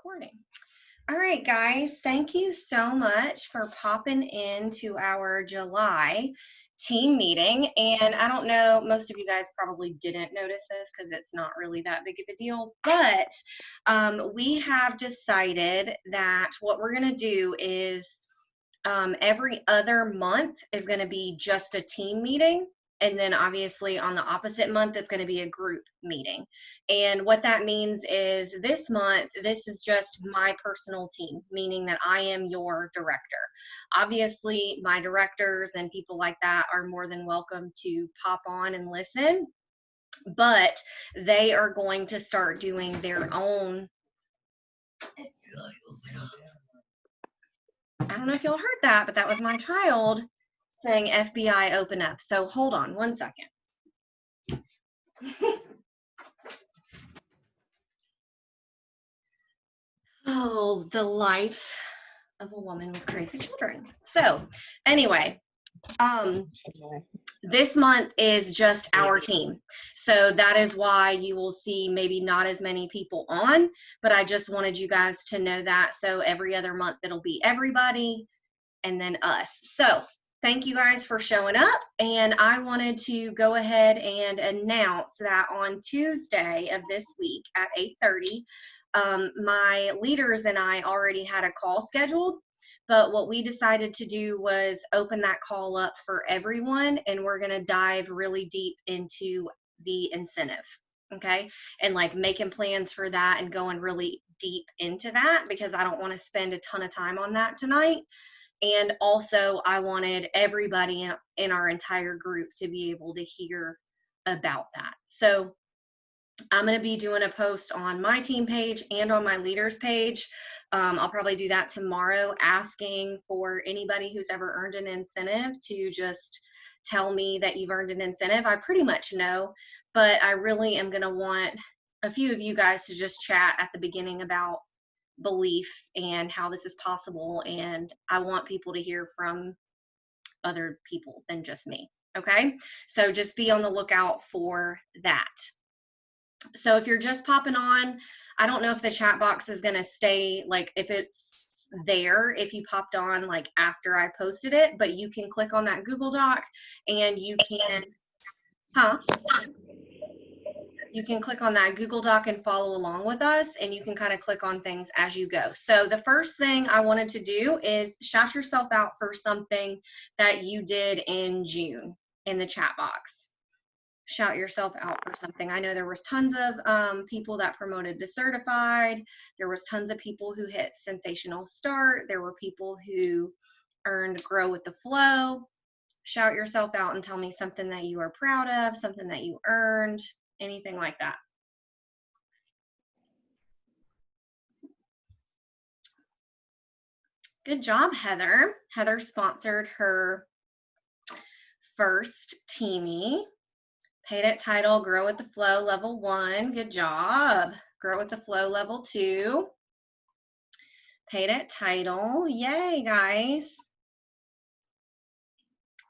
Recording. All right, guys, thank you so much for popping into our July team meeting. And I don't know, most of you guys probably didn't notice this because it's not really that big of a deal, but we have decided that what we're going to do is every other month is going to be just a team meeting. And then obviously on the opposite month, it's going to be a group meeting. And what that means is this month, this is just my personal team, meaning that I am your director. Obviously, my directors and people like that are more than welcome to pop on and listen, but they are going to start doing their own. I don't know if y'all heard that, but that was my child saying FBI open up. So hold on one second. Oh, the life of a woman with crazy children. So anyway, this month is just our team. So that is why you will see maybe not as many people on, but I just wanted you guys to know that. So every other month it'll be everybody and then us. So thank you guys for showing up. And I wanted to go ahead and announce that on Tuesday of this week at 8:30, my leaders and I already had a call scheduled, but what we decided to do was open that call up for everyone, and we're going to dive really deep into the incentive. Okay. And like making plans for that and going really deep into that, because I don't want to spend a ton of time on that tonight. And also I wanted everybody in our entire group to be able to hear about that. So I'm going to be doing a post on my team page and on my leaders page. I'll probably do that tomorrow, asking for anybody who's ever earned an incentive to just tell me that you've earned an incentive. I pretty much know, but I really am going to want a few of you guys to just chat at the beginning about belief and how this is possible. And I want people to hear from other people than just me. Okay. So just be on the lookout for that. So if you're just popping on, I don't know if the chat box is going to stay, like if it's there, if you popped on like after I posted it, but you can click on that Google Doc and you can, you can click on that Google Doc and follow along with us, and you can kind of click on things as you go. So the first thing I wanted to do is shout yourself out for something that you did in June in the chat box. Shout yourself out for something. I know there was tons of people that promoted to certified. There was tons of people who hit sensational start. There were people who earned grow with the flow. Shout yourself out and tell me something that you are proud of, something that you earned, anything like that. Good job, Heather. Heather sponsored her first teamie. Paid at title, grow with the flow, level 1. Good job. Grow with the flow, level 2. Paid at title. Yay, guys.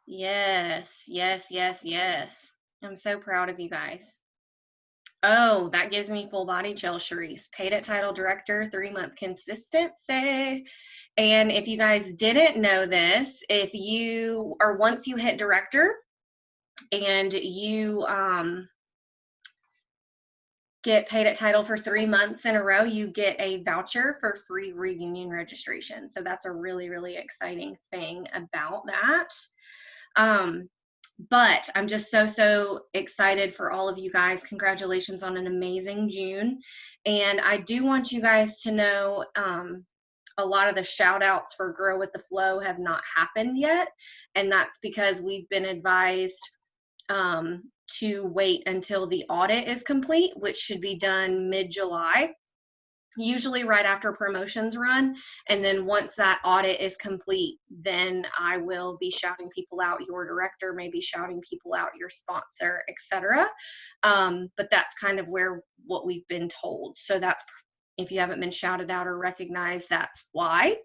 Yes, yes, yes, yes. I'm so proud of you guys. Oh, that gives me full body chill, Sharice. Paid at title director, 3-month consistency. And if you guys didn't know this, if you, or once you hit director and you get paid at title for 3 months in a row, you get a voucher for free reunion registration. So that's a really, really exciting thing about that. But I'm just so excited for all of you guys. Congratulations on an amazing June. And I do want you guys to know a lot of the shout outs for Grow with the Flow have not happened yet. And that's because we've been advised to wait until the audit is complete, which should be done mid-July, usually right after promotions run. And then once that audit is complete, then I will be shouting people out, your director may be shouting people out, your sponsor, etc. But that's kind of what we've been told. So that's, if you haven't been shouted out or recognized, that's why.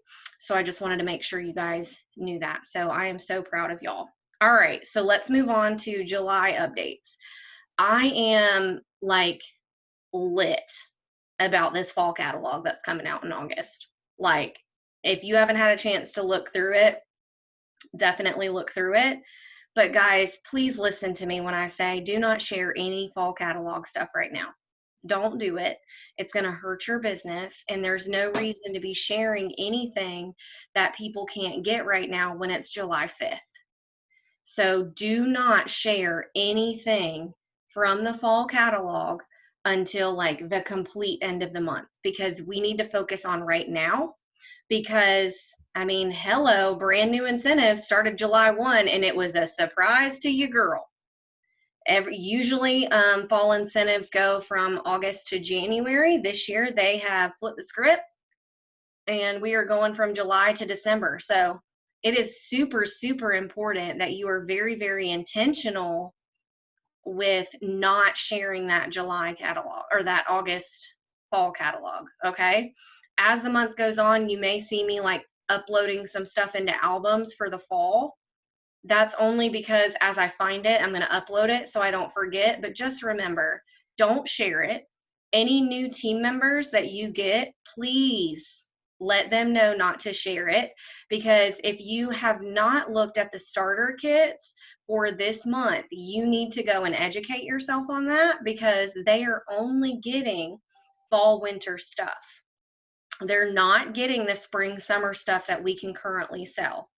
So I just wanted to make sure you guys knew that. So I am so proud of y'all. All right, so let's move on to July updates. I am like lit about this fall catalog that's coming out in August. Like, if you haven't had a chance to look through it, definitely look through it. But guys, please listen to me when I say do not share any fall catalog stuff right now. Don't do it. It's going to hurt your business, and there's no reason to be sharing anything that people can't get right now when it's July 5th. So do not share anything from the fall catalog until like the complete end of the month, because we need to focus on right now. Because I mean, hello, brand new incentives started July 1 and it was a surprise to you, girl. Usually fall incentives go from August to January. This year they have flipped the script and we are going from July to December. So it is super, super important that you are very, very intentional with not sharing that July catalog or that August fall catalog. Okay. As the month goes on, you may see me like uploading some stuff into albums for the fall. That's only because as I find it, I'm going to upload it so I don't forget. But just remember, don't share it. Any new team members that you get, please let them know not to share it, because if you have not looked at the starter kits for this month, you need to go and educate yourself on that, because they are only getting fall winter stuff. They're not getting the spring summer stuff that we can currently sell.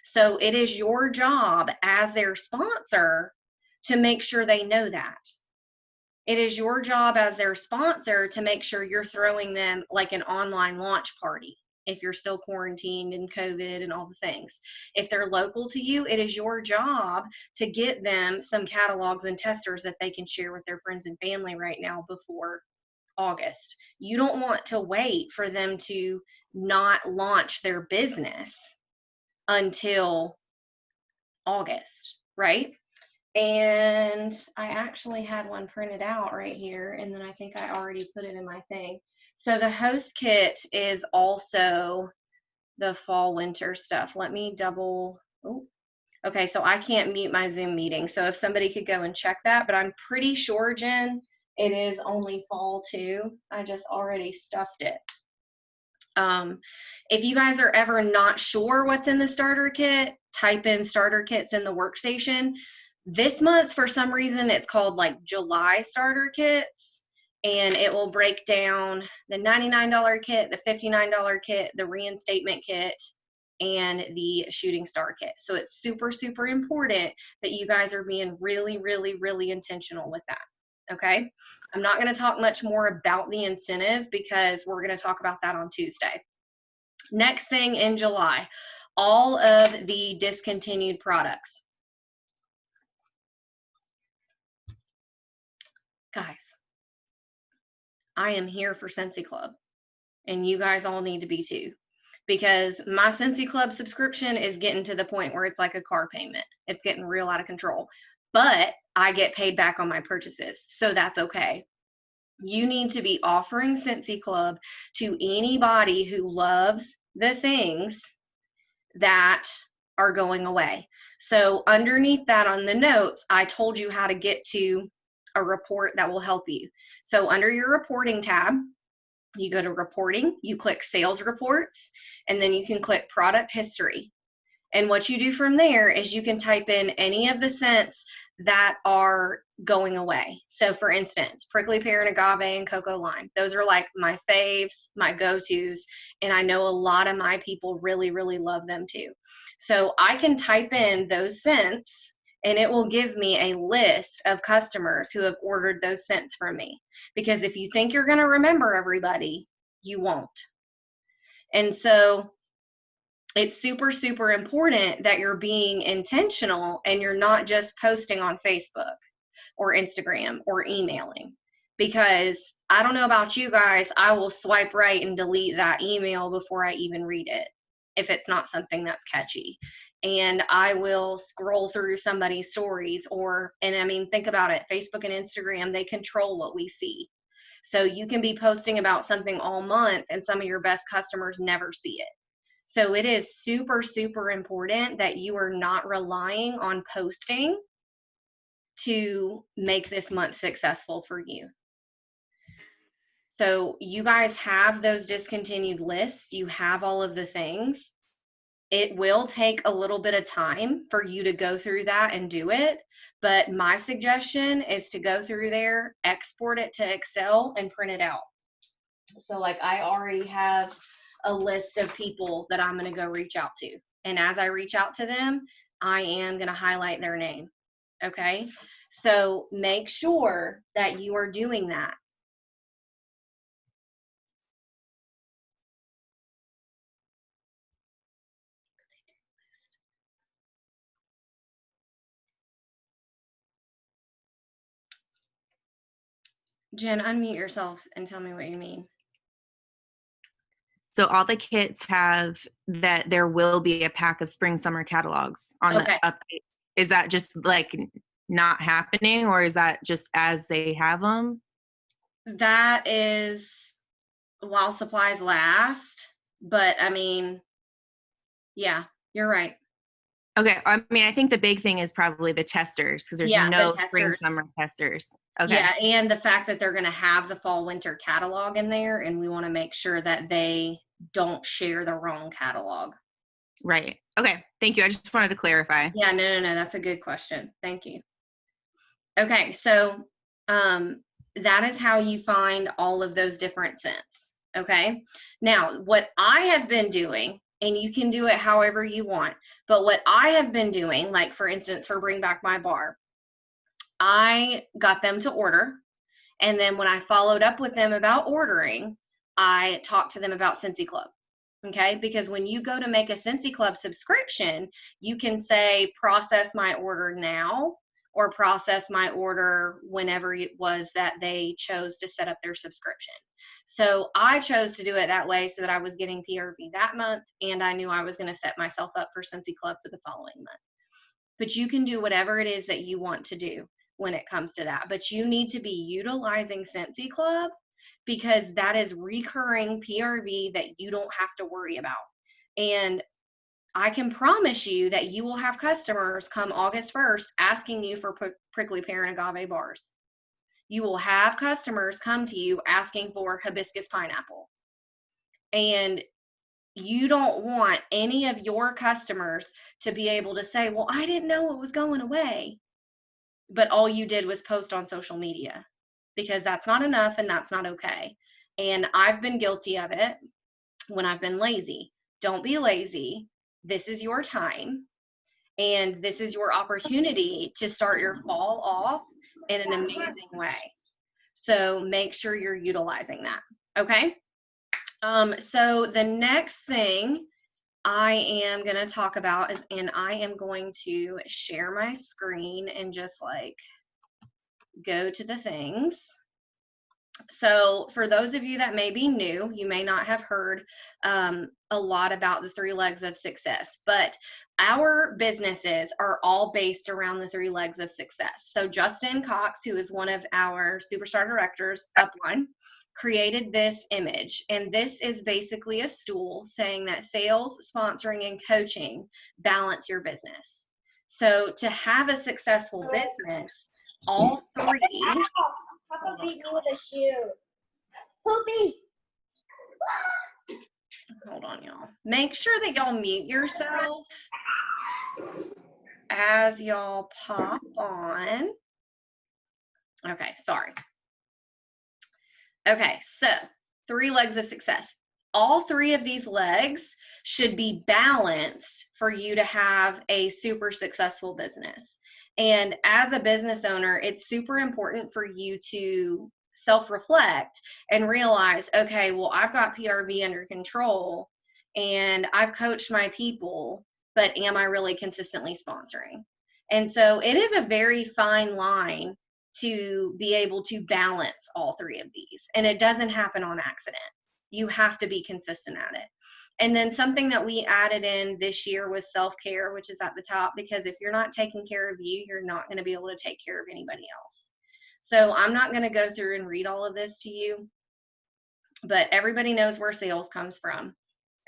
So it is your job as their sponsor to make sure they know that. It is your job as their sponsor to make sure you're throwing them like an online launch party if you're still quarantined and COVID and all the things. If they're local to you, it is your job to get them some catalogs and testers that they can share with their friends and family right now before August. You don't want to wait for them to not launch their business until August, right? And I actually had one printed out right here, and then I think I already put it in my thing. So the host kit is also the fall winter stuff. Let me double, oh, okay, so I can't mute my Zoom meeting. So if somebody could go and check that, but I'm pretty sure, Jen, it is only fall too. I just already stuffed it. If you guys are ever not sure what's in the starter kit, type in starter kits in the workstation. This month, for some reason, it's called like July starter kits, and it will break down the $99 kit, the $59 kit, the reinstatement kit, and the shooting star kit. So it's super, super important that you guys are being really, really, really intentional with that. Okay. I'm not going to talk much more about the incentive because we're going to talk about that on Tuesday. Next thing in July, all of the discontinued products. Guys, I am here for Scentsy Club, and you guys all need to be too, because my Scentsy Club subscription is getting to the point where it's like a car payment. It's getting real out of control, but I get paid back on my purchases, so that's okay. You need to be offering Scentsy Club to anybody who loves the things that are going away. So underneath that on the notes, I told you how to get to a report that will help you. So under your reporting tab, you go to reporting, you click sales reports, and then you can click product history. And what you do from there is you can type in any of the scents that are going away. So for instance, prickly pear and agave and cocoa lime. Those are like my faves, my go-tos. And I know a lot of my people really, really love them too. So I can type in those scents and it will give me a list of customers who have ordered those scents from me. Because if you think you're going to remember everybody, you won't. And so it's super, super important that you're being intentional and you're not just posting on Facebook or Instagram or emailing. Because I don't know about you guys, I will swipe right and delete that email before I even read it if it's not something that's catchy. And I will scroll through somebody's stories and I mean, think about it. Facebook and Instagram, they control what we see. So you can be posting about something all month and some of your best customers never see it. So it is super, super important that you are not relying on posting to make this month successful for you. So you guys have those discontinued lists. You have all of the things. It will take a little bit of time for you to go through that and do it. But my suggestion is to go through there, export it to Excel, and print it out. So like I already have a list of people that I'm going to go reach out to. And as I reach out to them, I am going to highlight their name. Okay. So make sure that you are doing that. Jen, unmute yourself and tell me what you mean. So all the kits have that there will be a pack of spring summer catalogs on the update. Is that just like not happening, or is that just as they have them? That is while supplies last, but I mean, yeah, you're right. Okay, I mean, I think the big thing is probably the testers, because there's no spring summer testers. Okay. Yeah, and the fact that they're going to have the fall winter catalog in there, and we want to make sure that they don't share the wrong catalog. Right. Okay. Thank you. I just wanted to clarify. Yeah, no. That's a good question. Thank you. Okay, so that is how you find all of those different scents. Okay. Now, what I have been doing, and you can do it however you want, but what I have been doing, like for instance, for Bring Back My Bar, I got them to order. And then when I followed up with them about ordering, I talked to them about Scentsy Club. Okay, because when you go to make a Scentsy Club subscription, you can say process my order now, or process my order whenever it was that they chose to set up their subscription. So I chose to do it that way so that I was getting PRV that month, and I knew I was going to set myself up for Scentsy Club for the following month. But you can do whatever it is that you want to do when it comes to that. But you need to be utilizing Scentsy Club, because that is recurring PRV that you don't have to worry about. And I can promise you that you will have customers come August 1st asking you for prickly pear and agave bars. You will have customers come to you asking for hibiscus pineapple. And you don't want any of your customers to be able to say, well, I didn't know it was going away, but all you did was post on social media, because that's not enough and that's not okay. And I've been guilty of it when I've been lazy. Don't be lazy. This is your time, and this is your opportunity to start your fall off in an amazing way. So make sure you're utilizing that. Okay. So the next thing I am going to talk about is, and I am going to share my screen and just like go to the things. So for those of you that may be new, you may not have heard a lot about the 3 legs of success, but our businesses are all based around the 3 legs of success. So Justin Cox, who is one of our superstar directors upline, created this image, and this is basically a stool saying that sales, sponsoring, and coaching balance your business. So to have a successful business, all 3. Papa beat me with a shoe. Poopy. Hold on, y'all. Make sure that y'all mute yourself as y'all pop on. Okay, sorry. Okay, so 3 legs of success. All 3 of these legs should be balanced for you to have a super successful business. And as a business owner, it's super important for you to self-reflect and realize, okay, well, I've got PRV under control and I've coached my people, but am I really consistently sponsoring? And so it is a very fine line to be able to balance all 3 of these. And it doesn't happen on accident. You have to be consistent at it. And then something that we added in this year was self-care, which is at the top, because if you're not taking care of you, you're not going to be able to take care of anybody else. So I'm not going to go through and read all of this to you, but everybody knows where sales comes from.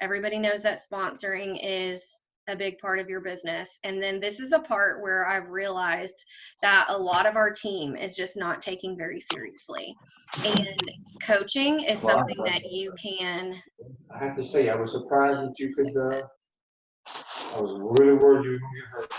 Everybody knows that sponsoring is a big part of your business. And then this is a part where I've realized that a lot of our team is just not taking very seriously. And coaching is something that you can. I have to say, I was surprised that you could, I was really worried you were going to get hurt.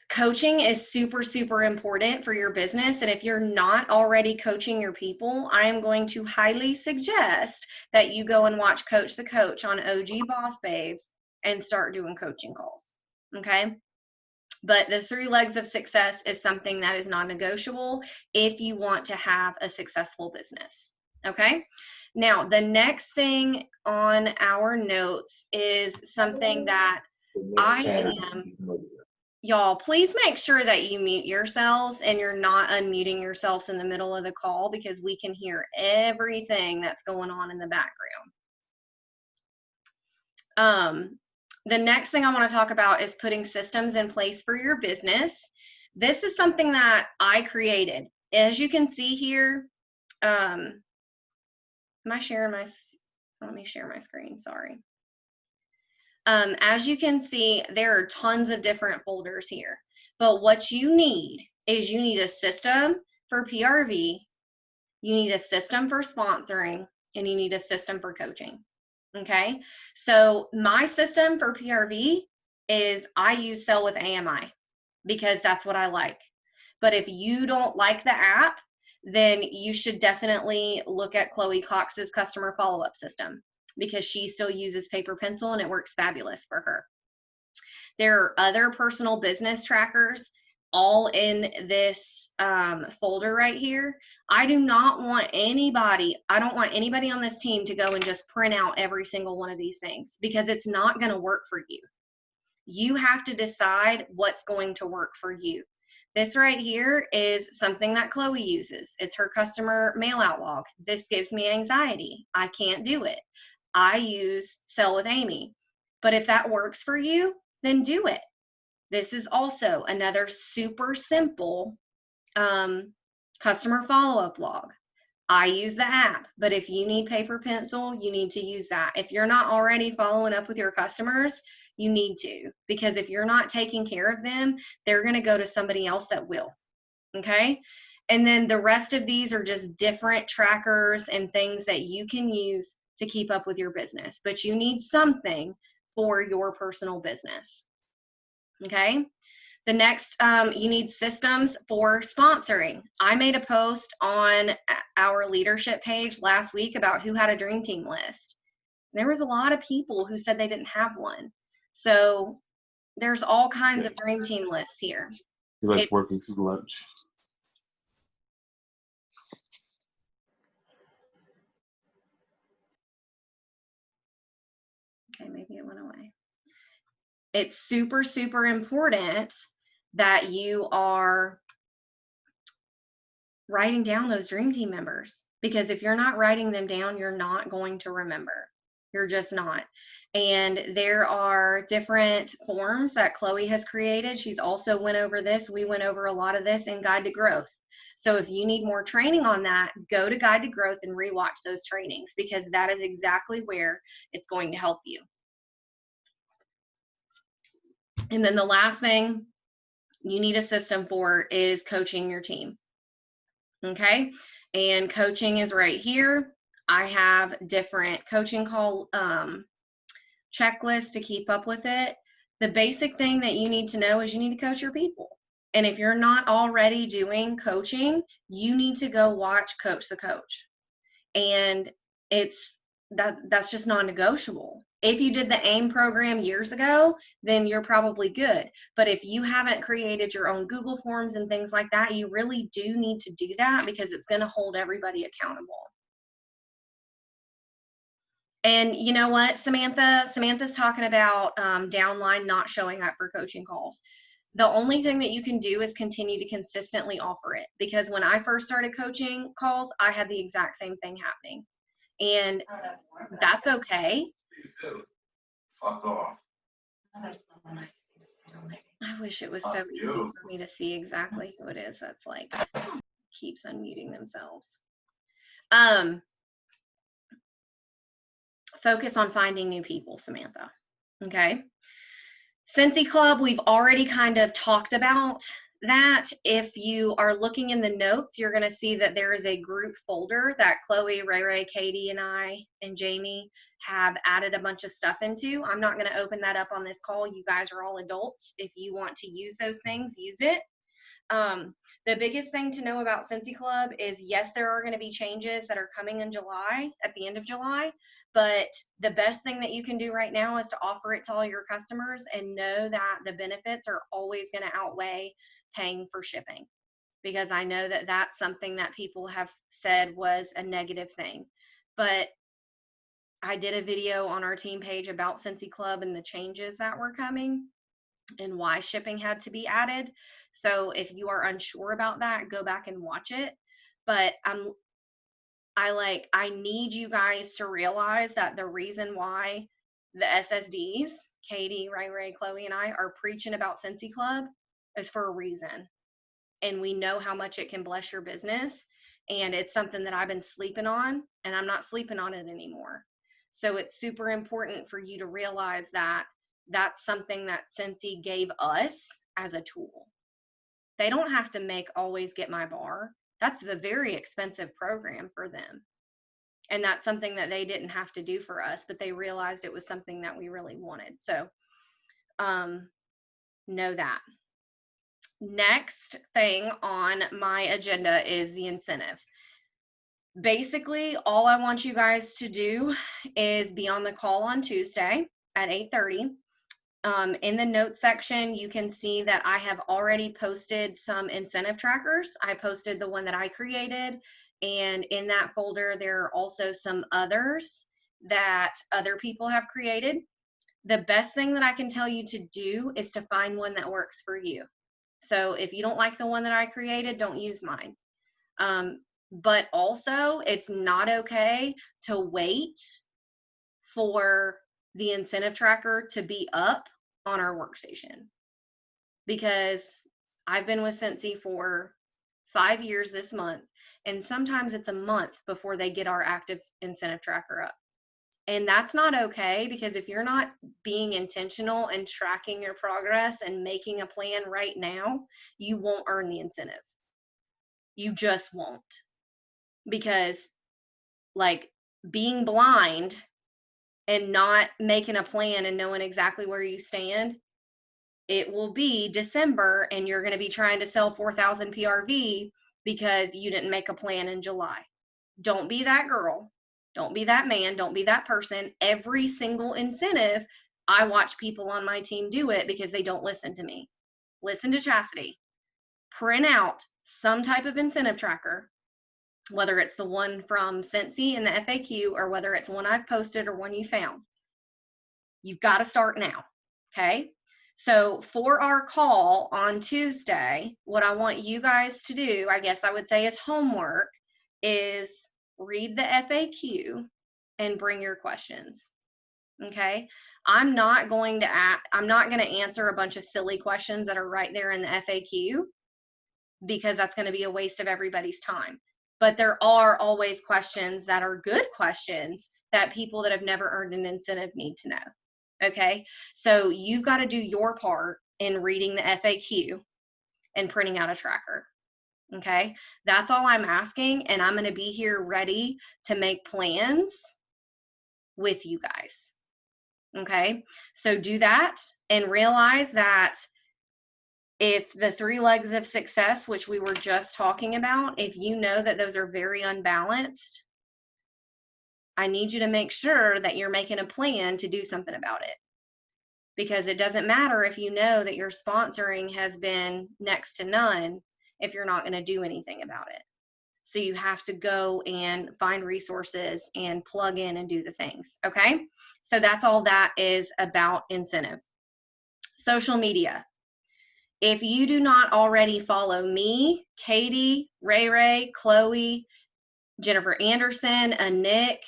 Coaching is super, super important for your business. And if you're not already coaching your people, I am going to highly suggest that you go and watch Coach the Coach on OG Boss Babes and start doing coaching calls. Okay. But the 3 legs of success is something that is non-negotiable if you want to have a successful business. Okay. Now, the next thing on our notes is something that y'all, please make sure that you mute yourselves and you're not unmuting yourselves in the middle of the call, because we can hear everything that's going on in the background. The next thing I want to talk about is putting systems in place for your business. This is something that I created. As you can see here, am I sharing my, let me share my screen, sorry. As you can see, there are tons of different folders here, but what you need is you need a system for PRV, you need a system for sponsoring, and you need a system for coaching. Okay, so my system for PRV is I use Sell with AMI because that's what I like. But if you don't like the app, then you should definitely look at Chloe Cox's customer follow-up system, because she still uses paper pencil and it works fabulous for her. There are other personal business trackers all in this folder right here. I don't want anybody on this team to go and just print out every single one of these things, because it's not going to work for you. You have to decide what's going to work for you. This right here is something that Chloe uses. It's her customer mail out log. This gives me anxiety. I can't do it. I use Sell with Amy. But if that works for you, then do it. This is also another super simple customer follow-up log. I use the app, but if you need paper pencil, you need to use that. If you're not already following up with your customers, you need to, because if you're not taking care of them, they're going to go to somebody else that will. Okay. And then the rest of these are just different trackers and things that you can use to keep up with your business, but you need something for your personal business. Okay. The next, you need systems for sponsoring. I made a post on our leadership page last week about who had a dream team list. There was a lot of people who said they didn't have one. So there's all kinds of dream team lists here. You like working through lunch? Okay, maybe it went away. It's super, super important that you are writing down those dream team members, because if you're not writing them down, you're not going to remember. You're just not. And there are different forms that Chloe has created. She's also went over this. We went over a lot of this in Guide to Growth. So if you need more training on that, go to Guide to Growth and rewatch those trainings, because that is exactly where it's going to help you. And then the last thing you need a system for is coaching your team. Okay, and coaching is right here. I have different coaching call checklists to keep up with it. The basic thing that you need to know is you need to coach your people. And if you're not already doing coaching, you need to go watch Coach the Coach. And that's just non-negotiable. If you did the AIM program years ago, then you're probably good. But if you haven't created your own Google Forms and things like that, you really do need to do that, because it's going to hold everybody accountable. And you know what, Samantha's talking about downline not showing up for coaching calls. The only thing that you can do is continue to consistently offer it, because when I first started coaching calls, I had the exact same thing happening. And that's okay. Fuck off. I wish it was so easy for me to see exactly who it is that's like keeps unmuting themselves. focus on finding new people, Samantha. Okay. Scentsy Club, we've already kind of talked about that. If you are looking in the notes, you're going to see that there is a group folder that Chloe, Ray, Katie, and I, and Jamie have added a bunch of stuff into. I'm not going to open that up on this call. You guys are all adults. If you want to use those things, use it. The biggest thing to know about Scentsy Club is, yes, there are going to be changes that are coming in July, at the end of July, but the best thing that you can do right now is to offer it to all your customers and know that the benefits are always going to outweigh paying for shipping, because I know that that's something that people have said was a negative thing. But I did a video on our team page about Scentsy Club and the changes that were coming and why shipping had to be added. So if you are unsure about that, go back and watch it. But I need you guys to realize that the reason why the SSDs, Katie, Ray, Chloe, and I are preaching about Scentsy Club is for a reason. And we know how much it can bless your business. And it's something that I've been sleeping on, and I'm not sleeping on it anymore. So it's super important for you to realize that that's something that Scentsy gave us as a tool. They don't have to make Always Get My Bar. That's a very expensive program for them. And that's something that they didn't have to do for us, but they realized it was something that we really wanted. So know that. Next thing on my agenda is the incentive. Basically, all I want you guys to do is be on the call on Tuesday at 8:30. In the notes section, you can see that I have already posted some incentive trackers. I posted the one that I created, and in that folder, there are also some others that other people have created. The best thing that I can tell you to do is to find one that works for you. So if you don't like the one that I created, don't use mine. But also, it's not okay to wait for the incentive tracker to be up on our workstation, because I've been with Scentsy for 5 years this month, and sometimes it's a month before they get our active incentive tracker up. And that's not okay, because if you're not being intentional and tracking your progress and making a plan right now, you won't earn the incentive. You just won't. Because like being blind and not making a plan and knowing exactly where you stand, it will be December and you're going to be trying to sell 4,000 PRV because you didn't make a plan in July. Don't be that girl. Don't be that man. Don't be that person. Every single incentive, I watch people on my team do it because they don't listen to me. Listen to Chastity. Print out some type of incentive tracker, whether it's the one from Scentsy in the FAQ or whether it's one I've posted or one you found. You've got to start now, okay? So for our call on Tuesday, what I want you guys to do, I guess I would say is homework, is read the FAQ and bring your questions, okay? I'm not going to answer a bunch of silly questions that are right there in the FAQ, because that's going to be a waste of everybody's time. But there are always questions that are good questions that people that have never earned an incentive need to know. Okay, so you've got to do your part in reading the FAQ and printing out a tracker. Okay, that's all I'm asking, and I'm going to be here ready to make plans with you guys. Okay, so do that and realize that if the 3 legs of success, which we were just talking about, if you know that those are very unbalanced, I need you to make sure that you're making a plan to do something about it. Because it doesn't matter if you know that your sponsoring has been next to none if you're not going to do anything about it. So you have to go and find resources and plug in and do the things. Okay, so that's all that is about incentive. Social media. If you do not already follow me, Katie, Ray, Chloe, Jennifer Anderson, Nick,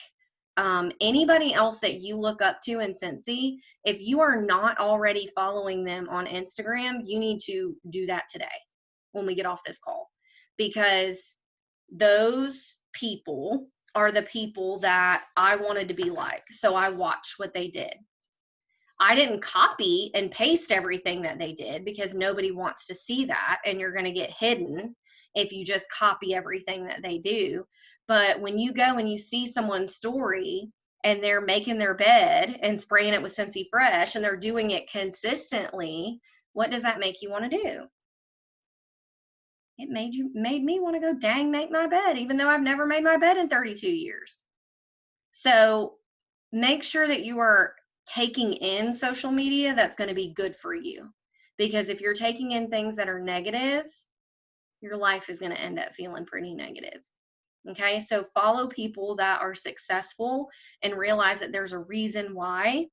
anybody else that you look up to in Scentsy, if you are not already following them on Instagram, you need to do that today when we get off this call, because those people are the people that I wanted to be like. So I watched what they did. I didn't copy and paste everything that they did because nobody wants to see that, and you're going to get hidden if you just copy everything that they do. But when you go and you see someone's story and they're making their bed and spraying it with Scentsy Fresh and they're doing it consistently, what does that make you want to do? It made me want to go make my bed, even though I've never made my bed in 32 years. So make sure that you are taking in social media that's going to be good for you. Because if you're taking in things that are negative, your life is going to end up feeling pretty negative. Okay, so follow people that are successful and realize that there's a reason why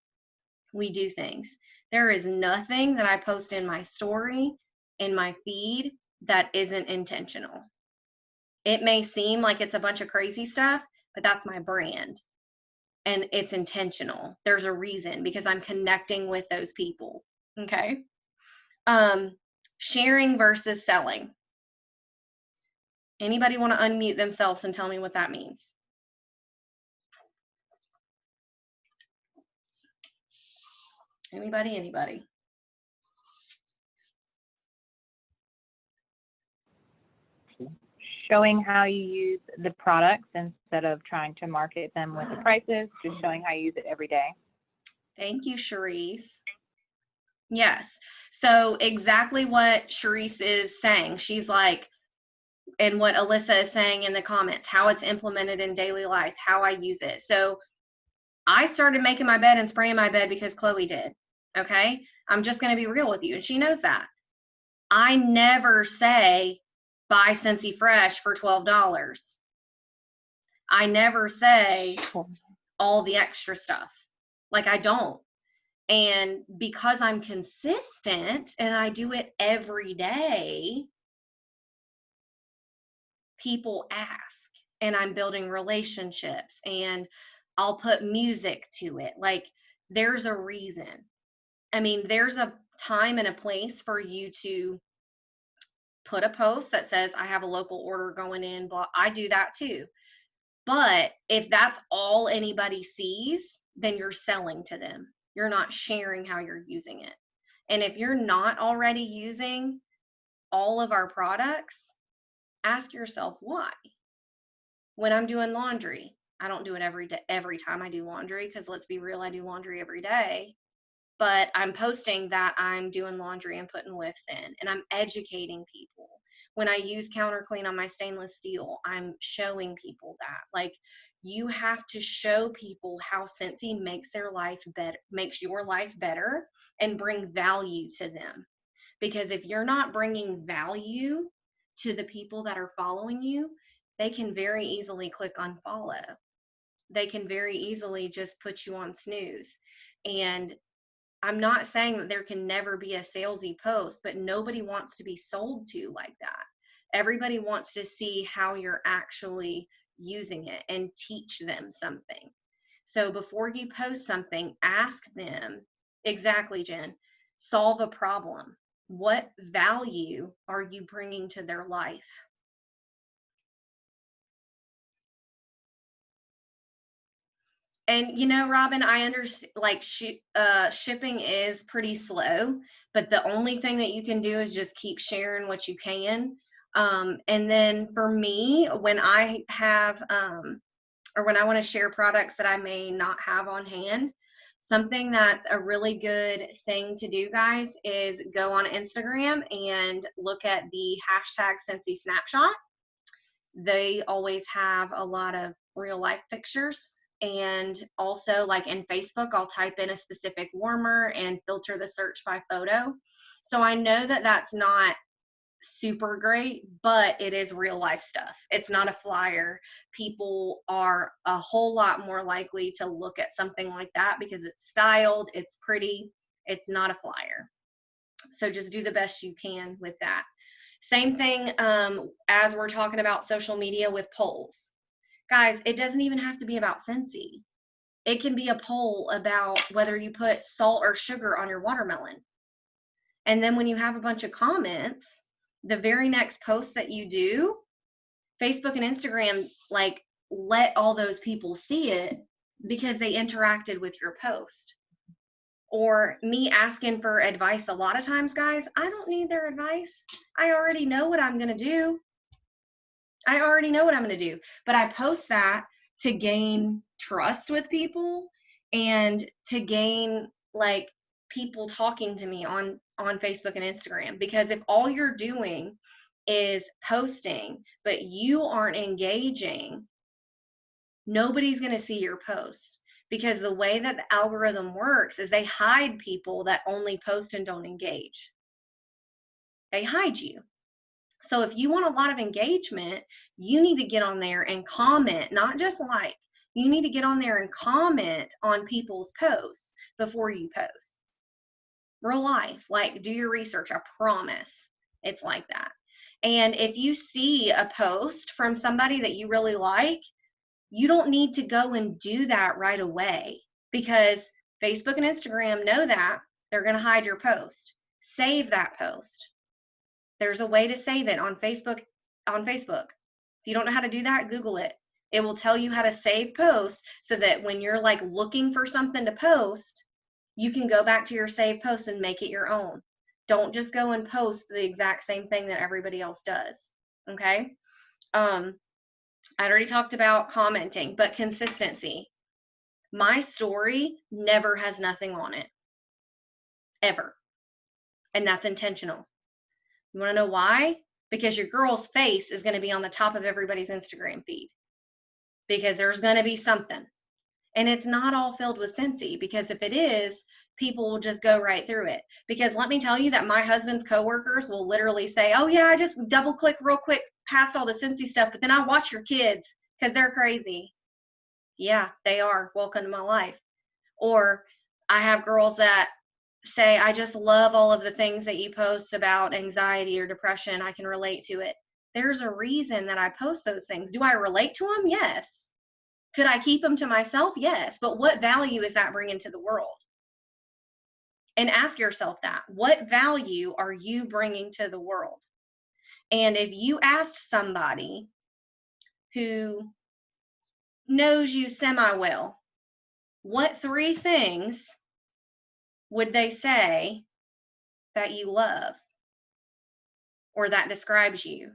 we do things. There is nothing that I post in my story, in my feed, that isn't intentional. It may seem like it's a bunch of crazy stuff, but that's my brand. And it's intentional. There's a reason, because I'm connecting with those people. Okay. Sharing versus selling. Anybody want to unmute themselves and tell me what that means? Anybody? Showing how you use the products instead of trying to market them with the prices, just showing how you use it every day. Thank you, Sharice. Yes. So exactly what Sharice is saying. She's like, and what Alyssa is saying in the comments, how it's implemented in daily life, how I use it. So I started making my bed and spraying my bed because Chloe did. Okay. I'm just going to be real with you. And she knows that. I never say buy Scentsy Fresh for $12. I never say all the extra stuff. Like, I don't. And because I'm consistent and I do it every day, people ask, and I'm building relationships, and I'll put music to it. Like, there's a reason. I mean, there's a time and a place for you to put a post that says, I have a local order going in, blah. I do that too. But if that's all anybody sees, then you're selling to them. You're not sharing how you're using it. And if you're not already using all of our products, ask yourself why. When I'm doing laundry, I don't do it every day, every time I do laundry, because let's be real, I do laundry every day. But I'm posting that I'm doing laundry and putting lifts in, and I'm educating people. When I use counter clean on my stainless steel, I'm showing people that. Like, you have to show people how Scentsy makes their life better, makes your life better, and bring value to them. Because if you're not bringing value to the people that are following you, they can very easily click on follow. They can very easily just put you on snooze. And I'm not saying that there can never be a salesy post, but nobody wants to be sold to like that. Everybody wants to see how you're actually using it and teach them something. So before you post something, ask them, exactly, Jen, solve a problem. What value are you bringing to their life? And, you know, Robin, I understand, like, shipping is pretty slow, but the only thing that you can do is just keep sharing what you can. And then for me, when I have, or when I want to share products that I may not have on hand, something that's a really good thing to do, guys, is go on Instagram and look at the hashtag Scentsy Snapshot. They always have a lot of real life pictures. And also, like in Facebook, I'll type in a specific warmer and filter the search by photo. So I know that that's not super great, but it is real life stuff. It's not a flyer. People are a whole lot more likely to look at something like that because it's styled, it's pretty, it's not a flyer. So just do the best you can with that. Same thing as we're talking about social media with polls. Guys, it doesn't even have to be about Scentsy. It can be a poll about whether you put salt or sugar on your watermelon. And then when you have a bunch of comments, the very next post that you do, Facebook and Instagram like let all those people see it because they interacted with your post. Or me asking for advice a lot of times, guys, I don't need their advice. I already know what I'm going to do. But I post that to gain trust with people and to gain like people talking to me on Facebook and Instagram. Because if all you're doing is posting, but you aren't engaging, nobody's going to see your post. Because the way that the algorithm works is they hide people that only post and don't engage. They hide you. So if you want a lot of engagement, you need to get on there and comment, not just like. You need to get on there and comment on people's posts before you post. Real life, like do your research, I promise. It's like that. And if you see a post from somebody that you really like, you don't need to go and do that right away, because Facebook and Instagram know that. They're going to hide your post. Save that post. There's a way to save it on Facebook. If you don't know how to do that, Google it. It will tell you how to save posts so that when you're like looking for something to post, you can go back to your saved post and make it your own. Don't just go and post the exact same thing that everybody else does. Okay? I already talked about commenting, but consistency. My story never has nothing on it. Ever. And that's intentional. You want to know why? Because your girl's face is going to be on the top of everybody's Instagram feed. Because there's going to be something. And it's not all filled with Scentsy, because if it is, people will just go right through it. Because let me tell you that my husband's coworkers will literally say, oh yeah, I just double click real quick past all the Scentsy stuff, but then I watch your kids because they're crazy. Yeah, they are. Welcome to my life. Or I have girls that say, I just love all of the things that you post about anxiety or depression. I can relate to it. There's a reason that I post those things. Do I relate to them? Yes. Could I keep them to myself? Yes. But what value is that bringing to the world? And ask yourself that. What value are you bringing to the world? And if you asked somebody who knows you semi-well, what 3 things would they say that you love or that describes you?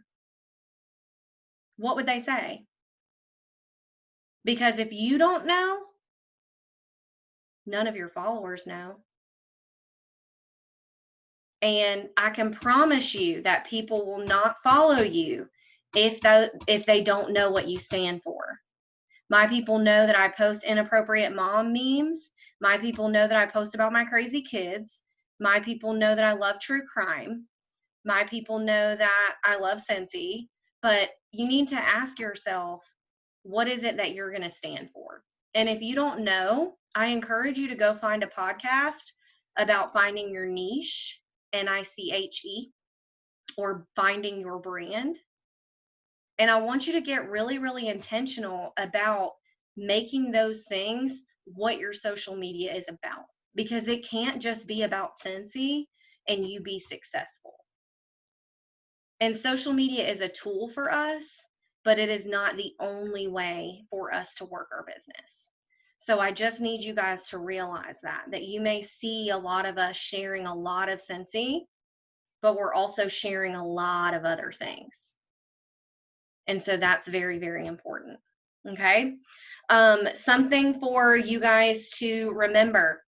What would they say? Because if you don't know, none of your followers know. And I can promise you that people will not follow you if they don't know what you stand for. My people know that I post inappropriate mom memes. My people know that I post about my crazy kids. My people know that I love true crime. My people know that I love Scentsy. But you need to ask yourself, what is it that you're going to stand for? And if you don't know, I encourage you to go find a podcast about finding your niche, NICHE, or finding your brand. And I want you to get really, really intentional about making those things what your social media is about, because it can't just be about Scentsy and you be successful. And social media is a tool for us, but it is not the only way for us to work our business. So I just need you guys to realize that you may see a lot of us sharing a lot of Scentsy, but we're also sharing a lot of other things. And so that's very, very important. Okay. Something for you guys to remember.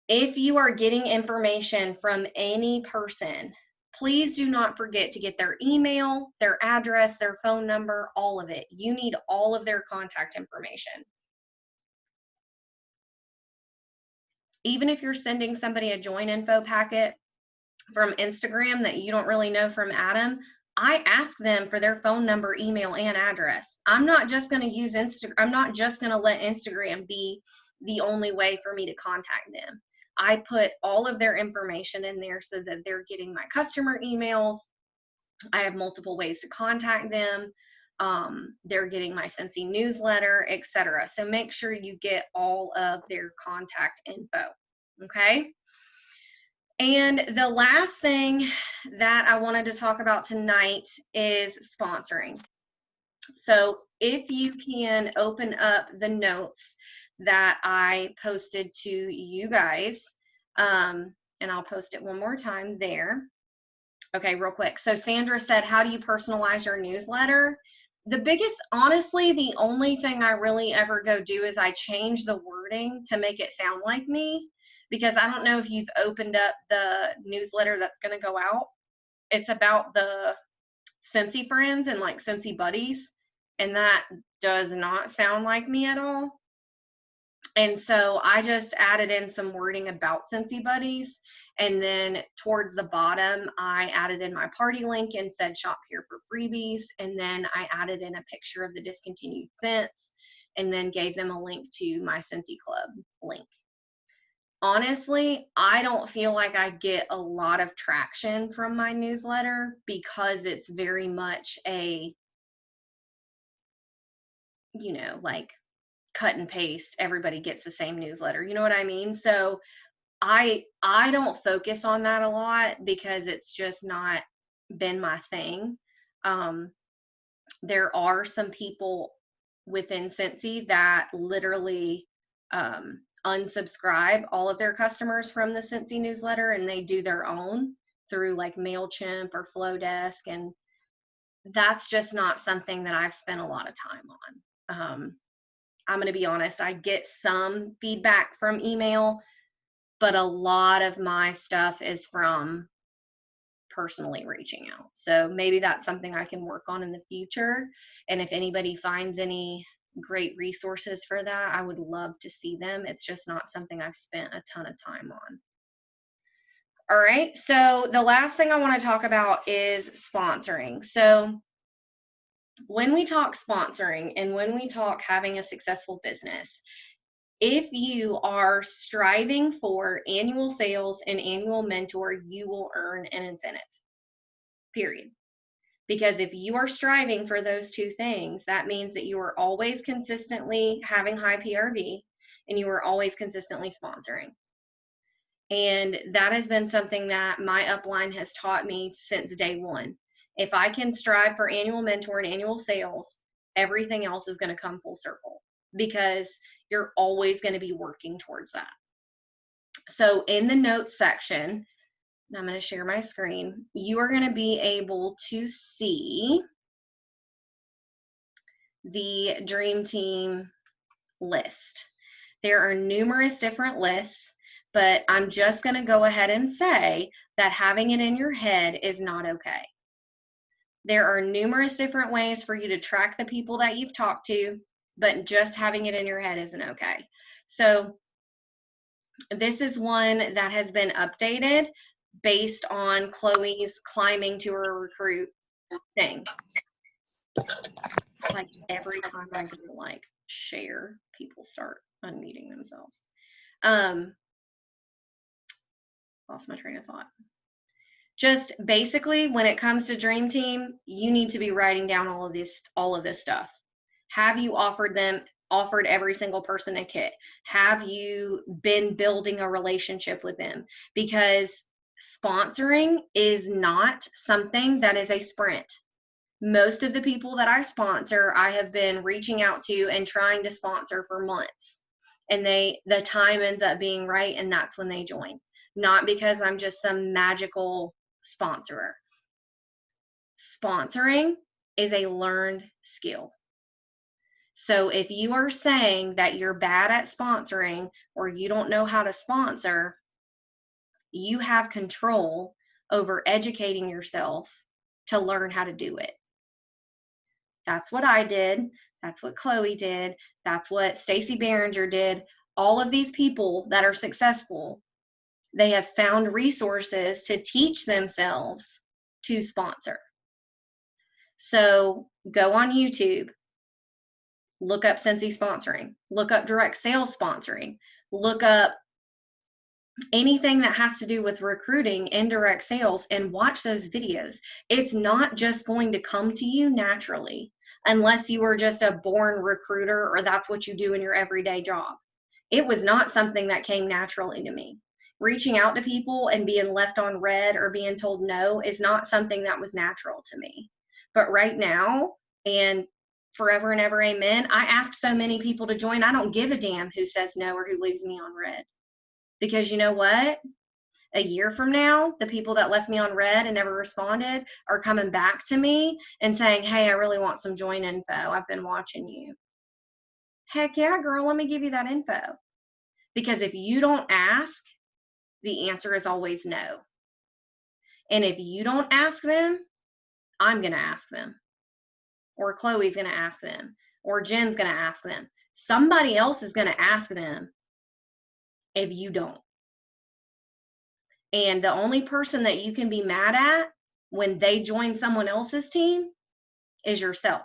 If you are getting information from any person, please do not forget to get their email, their address, their phone number, all of it. You need all of their contact information. Even if you're sending somebody a join info packet from Instagram that you don't really know from Adam, I ask them for their phone number, email, and address. I'm not just going to use Instagram. I'm not just going to let Instagram be the only way for me to contact them. I put all of their information in there so that they're getting my customer emails. I have multiple ways to contact them. They're getting my Scentsy newsletter, etc. So make sure you get all of their contact info. Okay. And the last thing that I wanted to talk about tonight is sponsoring. So if you can open up the notes that I posted to you guys, and I'll post it one more time there. Okay, real quick. So Sandra said, how do you personalize your newsletter? The biggest, honestly, the only thing I really ever go do is I change the wording to make it sound like me, because I don't know if you've opened up the newsletter that's going to go out. It's about the Scentsy friends and like Scentsy buddies, and that does not sound like me at all. And so I just added in some wording about Scentsy buddies, and then towards the bottom I added in my party link and said shop here for freebies, and then I added in a picture of the discontinued scents, and then gave them a link to my Scentsy Club link. Honestly, I don't feel like I get a lot of traction from my newsletter because it's very much a, you know, like cut and paste, everybody gets the same newsletter. You know what I mean? So I don't focus on that a lot because it's just not been my thing. There are some people within Scentsy that literally unsubscribe all of their customers from the Scentsy newsletter, and they do their own through like MailChimp or Flowdesk, and that's just not something that I've spent a lot of time on. I'm going to be honest, I get some feedback from email, but a lot of my stuff is from personally reaching out. So maybe that's something I can work on in the future. And if anybody finds any great resources for that, I would love to see them. It's just not something I've spent a ton of time on. All right, so the last thing I want to talk about is sponsoring. So when we talk sponsoring and when we talk having a successful business, if you are striving for annual sales and annual mentor, you will earn an incentive, period. Because if you are striving for those two things, that means that you are always consistently having high PRV and you are always consistently sponsoring. And that has been something that my upline has taught me since day one. If I can strive for annual mentor and annual sales, everything else is going to come full circle because you're always going to be working towards that. So in the notes section, I'm going to share my screen, you are going to be able to see the Dream Team list. There are numerous different lists, but I'm just going to go ahead and say that having it in your head is not okay. There are numerous different ways for you to track the people that you've talked to, but just having it in your head isn't okay. So this is one that has been updated based on Chloe's climbing to a recruit thing. It's like every time I go to like share, people start unmuting themselves. Lost my train of thought. Just basically, when it comes to Dream Team, you need to be writing down all of this stuff. Have you offered every single person a kit? Have you been building a relationship with them? Because sponsoring is not something that is a sprint. Most of the people that I sponsor, I have been reaching out to and trying to sponsor for months. And the time ends up being right, and that's when they join. Not because I'm just some magical sponsorer. Sponsoring is a learned skill. So if you are saying that you're bad at sponsoring or you don't know how to sponsor, you have control over educating yourself to learn how to do it. That's what I did. That's what Chloe did. That's what Stacy Behringer did. All of these people that are successful, they have found resources to teach themselves to sponsor. So go on YouTube, look up Scentsy sponsoring, look up direct sales sponsoring, look up anything that has to do with recruiting and direct sales and watch those videos. It's not just going to come to you naturally unless you are just a born recruiter or that's what you do in your everyday job. It was not something that came naturally to me. Reaching out to people and being left on red or being told no is not something that was natural to me. But right now, and forever and ever, amen. I ask so many people to join. I don't give a damn who says no or who leaves me on red. Because you know what? A year from now, the people that left me on red and never responded are coming back to me and saying, hey, I really want some join info. I've been watching you. Heck yeah, girl, let me give you that info. Because if you don't ask, the answer is always no. And if you don't ask them, I'm going to ask them. Or Chloe's going to ask them. Or Jen's going to ask them. Somebody else is going to ask them if you don't. And the only person that you can be mad at when they join someone else's team is yourself.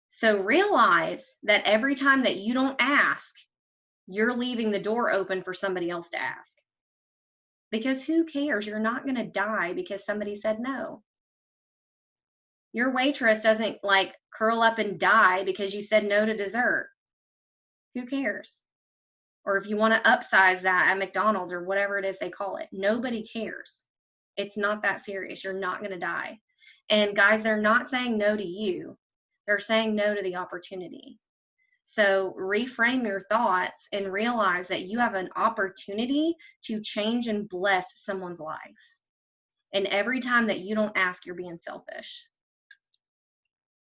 So realize that every time that you don't ask, you're leaving the door open for somebody else to ask. Because who cares? You're not going to die because somebody said no. Your waitress doesn't like curl up and die because you said no to dessert. Who cares? Or if you want to upsize that at McDonald's or whatever it is they call it, nobody cares. It's not that serious. You're not going to die. And guys, they're not saying no to you. They're saying no to the opportunity. So reframe your thoughts and realize that you have an opportunity to change and bless someone's life. And every time that you don't ask, you're being selfish.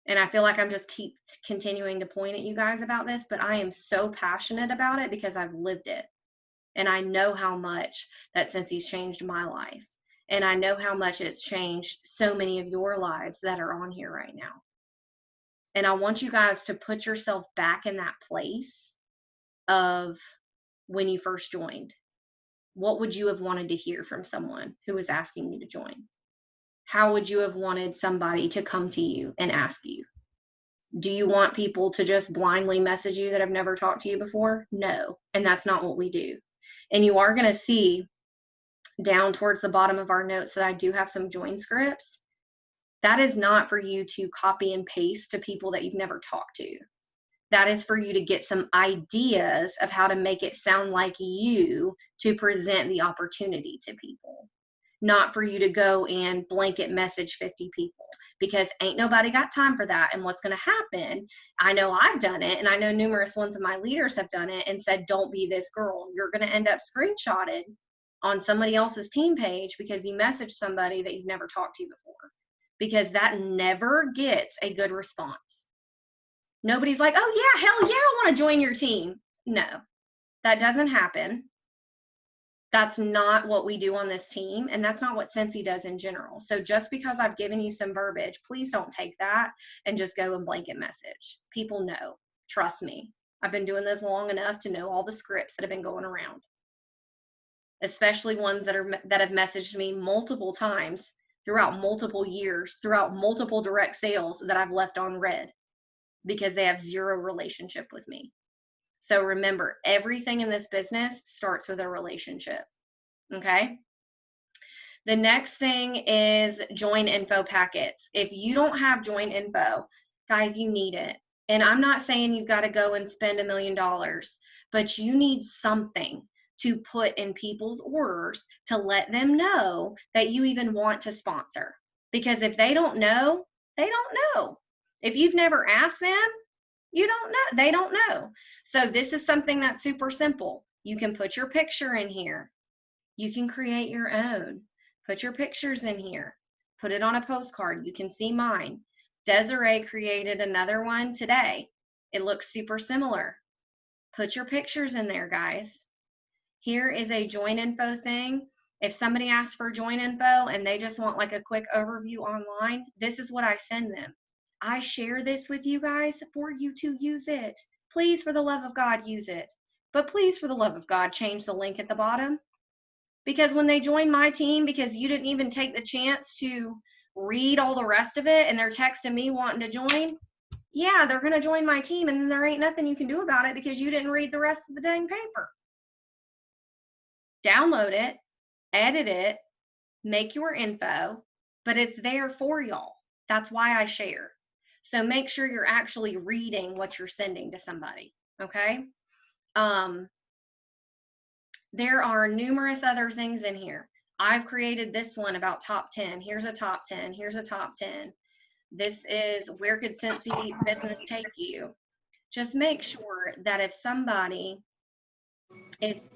And I feel like I'm just keep continuing to point at you guys about this, but I am so passionate about it because I've lived it. And I know how much that Scentsie's changed my life. And I know how much it's changed so many of your lives that are on here right now. And I want you guys to put yourself back in that place of when you first joined. What would you have wanted to hear from someone who was asking you to join? How would you have wanted somebody to come to you and ask you? Do you want people to just blindly message you that have never talked to you before? No. And that's not what we do. And you are going to see down towards the bottom of our notes that I do have some join scripts. That is not for you to copy and paste to people that you've never talked to. That is for you to get some ideas of how to make it sound like you to present the opportunity to people. Not for you to go and blanket message 50 people, because ain't nobody got time for that. And what's going to happen, I know I've done it, and I know numerous ones of my leaders have done it and said, don't be this girl. You're going to end up screenshotted on somebody else's team page because you messaged somebody that you've never talked to before, because that never gets a good response. Nobody's like, oh yeah, hell yeah, I want to join your team. No, that doesn't happen. That's not what we do on this team, and that's not what Scentsy does in general. So just because I've given you some verbiage, please don't take that and just go and blanket message. People know. Trust me. I've been doing this long enough to know all the scripts that have been going around, especially ones that have messaged me multiple times throughout multiple years, throughout multiple direct sales that I've left on red because they have zero relationship with me. So remember, everything in this business starts with a relationship, okay? The next thing is join info packets. If you don't have join info, guys, you need it. And I'm not saying you've got to go and spend $1 million, but you need something to put in people's orders to let them know that you even want to sponsor. Because if they don't know, they don't know. If you've never asked them, you don't know. They don't know. So this is something that's super simple. You can put your picture in here. You can create your own. Put your pictures in here. Put it on a postcard. You can see mine. Desiree created another one today. It looks super similar. Put your pictures in there, guys. Here is a join info thing. If somebody asks for join info and they just want like a quick overview online, this is what I send them. I share this with you guys for you to use it. Please, for the love of God, use it. But please, for the love of God, change the link at the bottom. Because when they join my team, because you didn't even take the chance to read all the rest of it and they're texting me wanting to join, yeah, they're going to join my team and then there ain't nothing you can do about it because you didn't read the rest of the dang paper. Download it, edit it, make your info, but it's there for y'all. That's why I share. So make sure you're actually reading what you're sending to somebody, okay? There are numerous other things in here. I've created this one about top 10. Here's a top 10. Here's a top 10. This is where could Cincy business take you? Just make sure that if somebody is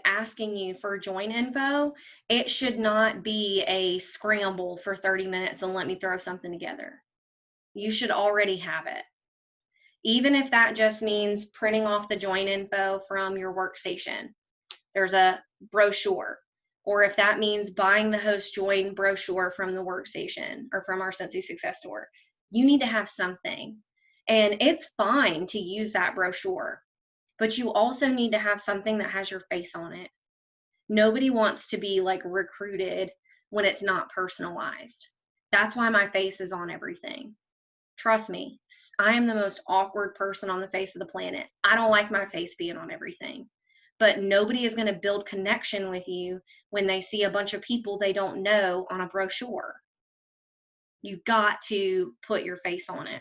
asking you for join info, it should not be a scramble for 30 minutes and let me throw something together. You should already have it. Even if that just means printing off the join info from your workstation. There's a brochure. Or if that means buying the host join brochure from the workstation or from our Cincy Success Store, you need to have something. And it's fine to use that brochure, but you also need to have something that has your face on it. Nobody wants to be like recruited when it's not personalized. That's why my face is on everything. Trust me, I am the most awkward person on the face of the planet. I don't like my face being on everything. But nobody is going to build connection with you when they see a bunch of people they don't know on a brochure. You've got to put your face on it.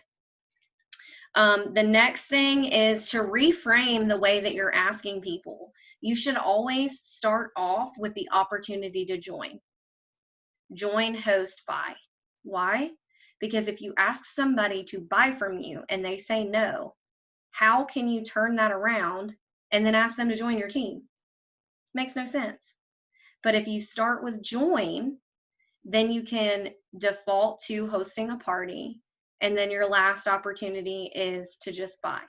The next thing is to reframe the way that you're asking people. You should always start off with the opportunity to join. Join, host, buy. Why? Because if you ask somebody to buy from you and they say no, how can you turn that around and then ask them to join your team? Makes no sense. But if you start with join, then you can default to hosting a party, and then your last opportunity is to just buy.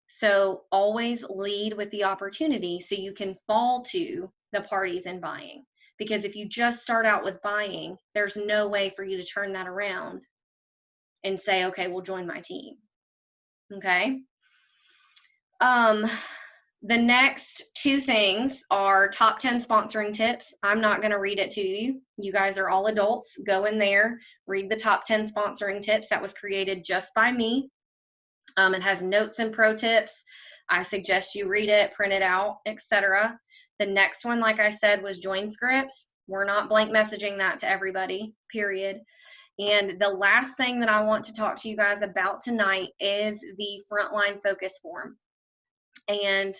So always lead with the opportunity so you can fall to the parties and buying. Because if you just start out with buying, there's no way for you to turn that around and say, okay, we'll join my team. Okay. The next two things are top 10 sponsoring tips. I'm not going to read it to you. You guys are all adults. Go in there, read the top 10 sponsoring tips. That was created just by me. It has notes and pro tips. I suggest you read it, print it out, etc. The next one, like I said, was join scripts. We're not blank messaging that to everybody, period. And the last thing that I want to talk to you guys about tonight is the frontline focus form. And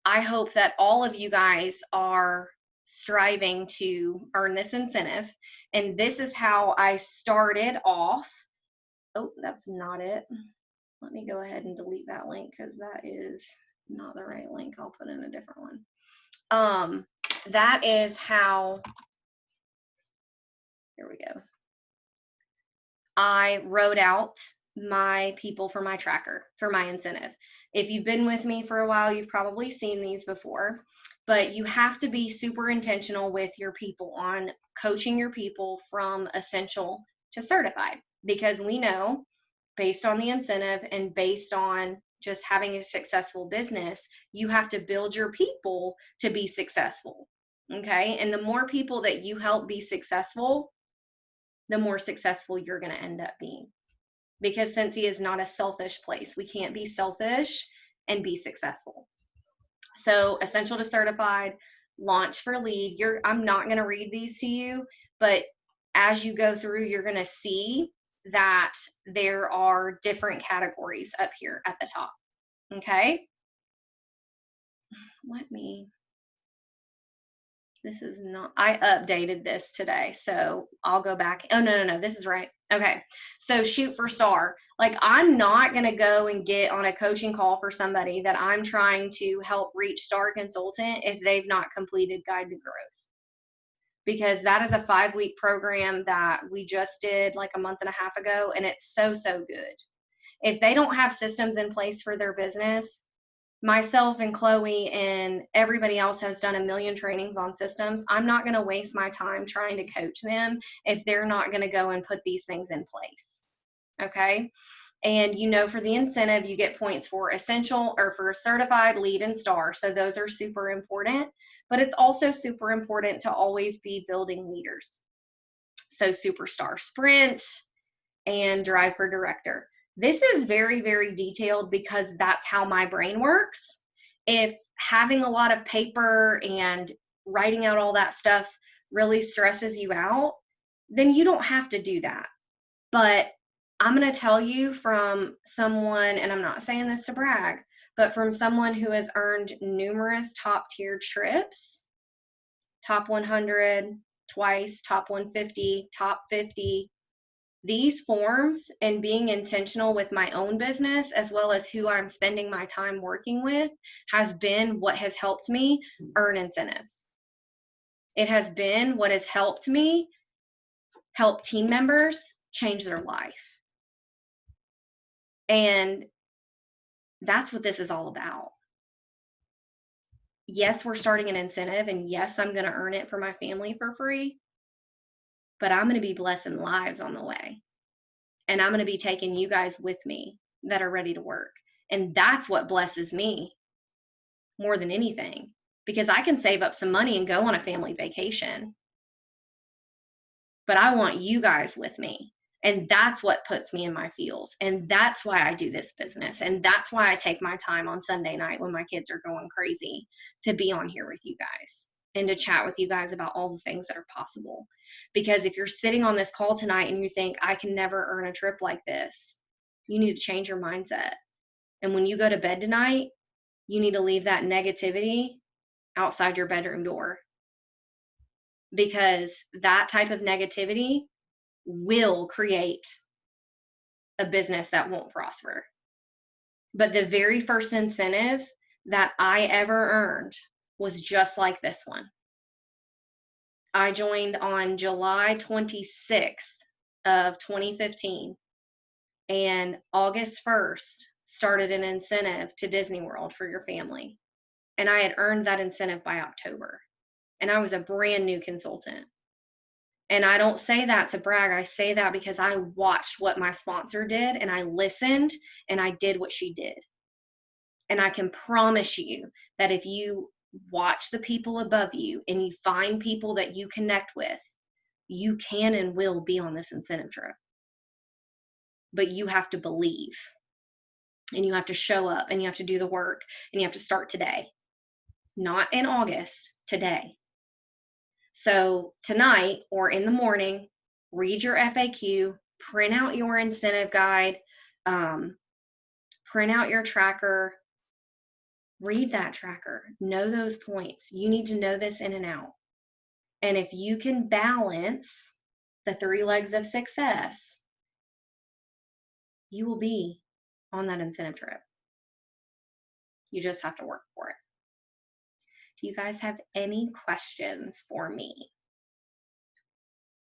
I hope that all of you guys are striving to earn this incentive. And this is how I started off. Oh, that's not it. Let me go ahead and delete that link because that is not the right link. I'll put in a different one. That is how, here we go. I wrote out my people for my tracker, for my incentive. If you've been with me for a while, you've probably seen these before, but you have to be super intentional with your people on coaching your people from essential to certified, because we know based on the incentive and based on just having a successful business, you have to build your people to be successful. Okay. And the more people that you help be successful, the more successful you're going to end up being. Because Cincy is not a selfish place. We can't be selfish and be successful. So essential to certified, launch for lead. I'm not going to read these to you, but as you go through, you're going to see that there are different categories up here at the top. Okay. This is not, I updated this today, so I'll go back. Oh, no, this is right. Okay, so shoot for star. Like, I'm not going to go and get on a coaching call for somebody that I'm trying to help reach star consultant if they've not completed Guide to Growth. Because that is a 5-week program that we just did like a month and a half ago, and it's so good. If they don't have systems in place for their business, myself and Chloe and everybody else has done a million trainings on systems. I'm not going to waste my time trying to coach them if they're not going to go and put these things in place. Okay. And for the incentive, you get points for essential or for certified, lead, and star. So those are super important, but it's also super important to always be building leaders. So superstar sprint and drive for director. This is very, very detailed because that's how my brain works. If having a lot of paper and writing out all that stuff really stresses you out, then you don't have to do that. But I'm going to tell you from someone, and I'm not saying this to brag, but from someone who has earned numerous top-tier trips, top 100, twice, top 150, top 50, these forms and being intentional with my own business as well as who I'm spending my time working with has been what has helped me earn incentives. It has been what has helped me help team members change their life. And that's what this is all about. Yes, we're starting an incentive, and yes, I'm going to earn it for my family for free, but I'm going to be blessing lives on the way. And I'm going to be taking you guys with me that are ready to work. And that's what blesses me more than anything, because I can save up some money and go on a family vacation. But I want you guys with me. And that's what puts me in my feels. And that's why I do this business. And that's why I take my time on Sunday night when my kids are going crazy to be on here with you guys and to chat with you guys about all the things that are possible. Because if you're sitting on this call tonight and you think, I can never earn a trip like this, you need to change your mindset. And when you go to bed tonight, you need to leave that negativity outside your bedroom door. Because that type of negativity will create a business that won't prosper. But the very first incentive that I ever earned was just like this one. I joined on July 26th of 2015, and August 1st started an incentive to Disney World for your family. And I had earned that incentive by October, and I was a brand new consultant. And I don't say that to brag. I say that because I watched what my sponsor did, and I listened, and I did what she did. And I can promise you that if you watch the people above you and you find people that you connect with, you can and will be on this incentive trip. But you have to believe, and you have to show up, and you have to do the work, and you have to start today. Not in August, today. So tonight or in the morning, read your FAQ, print out your incentive guide, print out your tracker, read that tracker, know those points. You need to know this in and out. And if you can balance the 3 legs of success, you will be on that incentive trip. You just have to work for it. Do you guys have any questions for me?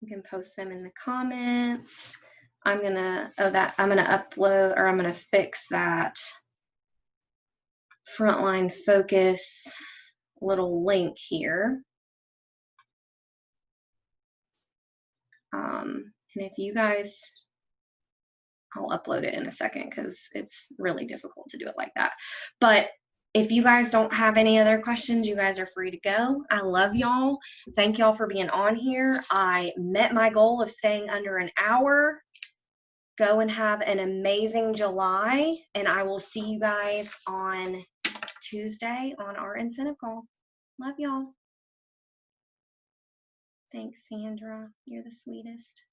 You can post them in the comments. I'm gonna upload, or I'm gonna fix that Frontline Focus little link here. And if you guys, I'll upload it in a second because it's really difficult to do it like that. But if you guys don't have any other questions, you guys are free to go. I love y'all. Thank y'all for being on here. I met my goal of staying under an hour. Go and have an amazing July, and I will see you guys on Tuesday on our incentive call. Love y'all. Thanks, Sandra. You're the sweetest.